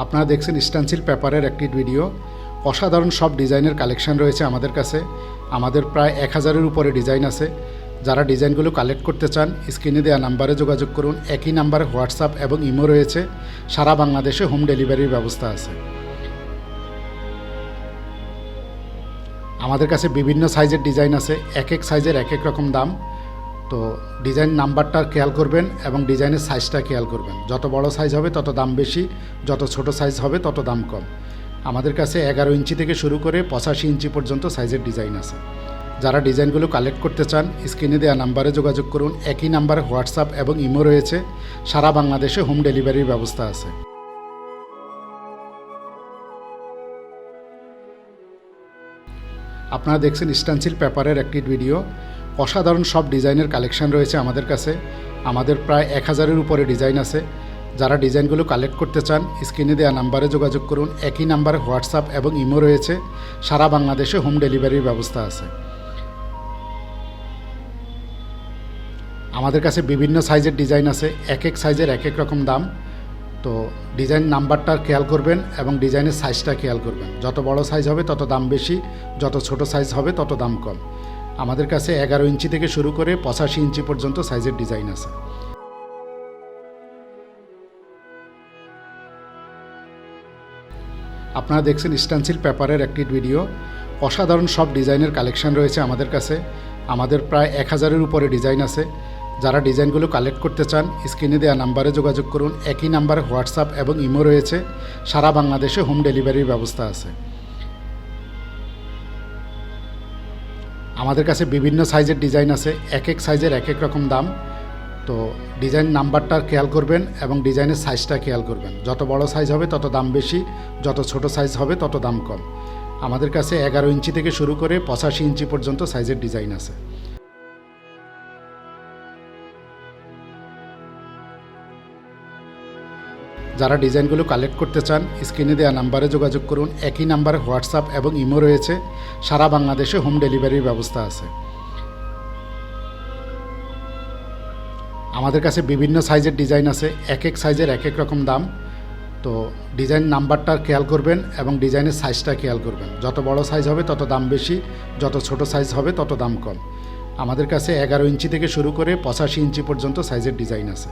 আপনারা দেখছেন স্টেনসিল পেপারের একটি ভিডিও। অসাধারণ সব ডিজাইনের কালেকশন রয়েছে আমাদের কাছে। আমাদের প্রায় 1000-এর উপরে ডিজাইন আছে। যারা ডিজাইনগুলো কালেক্ট করতে চান স্ক্রিনে দেওয়া নাম্বারে যোগাযোগ করুন। একই নাম্বারে হোয়াটসঅ্যাপ এবং ইমো রয়েছে। সারা বাংলাদেশে হোম ডেলিভারির ব্যবস্থা আছে। আমাদের কাছে বিভিন্ন সাইজের ডিজাইন আছে। এক এক সাইজের এক এক রকম দাম। তো ডিজাইন নাম্বারটা খেয়াল করবেন এবং ডিজাইনের সাইজটা খেয়াল করবেন। যত বড় সাইজ হবে তত দাম বেশি, যত ছোট সাইজ হবে তত দাম কম। আমাদের কাছে 11 ইঞ্চি থেকে শুরু করে 85 ইঞ্চি পর্যন্ত সাইজের ডিজাইন আছে। যারা ডিজাইনগুলো কালেক্ট করতে চান স্ক্রিনে দেওয়া নাম্বারে যোগাযোগ করুন। একই নাম্বারে হোয়াটসঅ্যাপ এবং ইমো রয়েছে। সারা বাংলাদেশে হোম ডেলিভারির ব্যবস্থা আছে। আপনারা দেখছেন স্টেনসিল পেপারের একটি ভিডিও। অসাধারণ সব ডিজাইনের কালেকশন রয়েছে আমাদের কাছে। আমাদের প্রায় 1000-এর উপরে ডিজাইন আছে। যারা ডিজাইনগুলো কালেক্ট করতে চান স্ক্রিনে দেওয়া নাম্বারে যোগাযোগ করুন। একই নাম্বারে হোয়াটসঅ্যাপ এবং ইমো রয়েছে। সারা বাংলাদেশে হোম ডেলিভারির ব্যবস্থা আছে। আমাদের কাছে বিভিন্ন সাইজের ডিজাইন আছে। এক এক সাইজের এক এক রকম দাম। তো ডিজাইন নাম্বারটা খেয়াল করবেন এবং ডিজাইনের সাইজটা খেয়াল করবেন। যত বড় সাইজ হবে তত দাম বেশি, যত ছোট সাইজ হবে তত দাম কম। আমাদের কাছে 11 ইঞ্চি থেকে শুরু করে 85 ইঞ্চি পর্যন্ত সাইজের ডিজাইন আছে। আপনারা দেখছেন স্টেনসিল পেপারের একটি ভিডিও। অসাধারণ সব ডিজাইনের কালেকশন রয়েছে আমাদের কাছে। আমাদের প্রায় 1000-এর উপরে ডিজাইন আছে। যারা ডিজাইনগুলো কালেক্ট করতে চান স্ক্রিনে দেওয়া নাম্বারে যোগাযোগ করুন। একই নাম্বারে হোয়াটসঅ্যাপ এবং ইমো রয়েছে। সারা বাংলাদেশে হোম ডেলিভারির ব্যবস্থা আছে। আমাদের কাছে বিভিন্ন সাইজের ডিজাইন আছে। এক এক সাইজের এক এক রকম দাম। তো ডিজাইন নাম্বারটা খেয়াল করবেন এবং ডিজাইনের সাইজটা খেয়াল করবেন। যত বড় সাইজ হবে তত দাম বেশি, যত ছোট সাইজ হবে তত দাম কম। আমাদের কাছে 11 ইঞ্চি থেকে শুরু করে 85 ইঞ্চি পর্যন্ত সাইজের ডিজাইন আছে। যারা ডিজাইনগুলো কালেক্ট করতে চান স্ক্রিনে দেওয়া নাম্বারে যোগাযোগ করুন। একই নাম্বারে হোয়াটসঅ্যাপ এবং ইমো রয়েছে। সারা বাংলাদেশে হোম ডেলিভারির ব্যবস্থা আছে। আমাদের কাছে বিভিন্ন সাইজের ডিজাইন আছে। এক এক সাইজের এক এক রকম দাম। তো ডিজাইন নাম্বারটা খেয়াল করবেন এবং ডিজাইনের সাইজটা খেয়াল করবেন। যত বড় সাইজ হবে তত দাম বেশি, যত ছোট সাইজ হবে তত দাম কম। আমাদের কাছে 11 ইঞ্চি থেকে শুরু করে 85 ইঞ্চি পর্যন্ত সাইজের ডিজাইন আছে।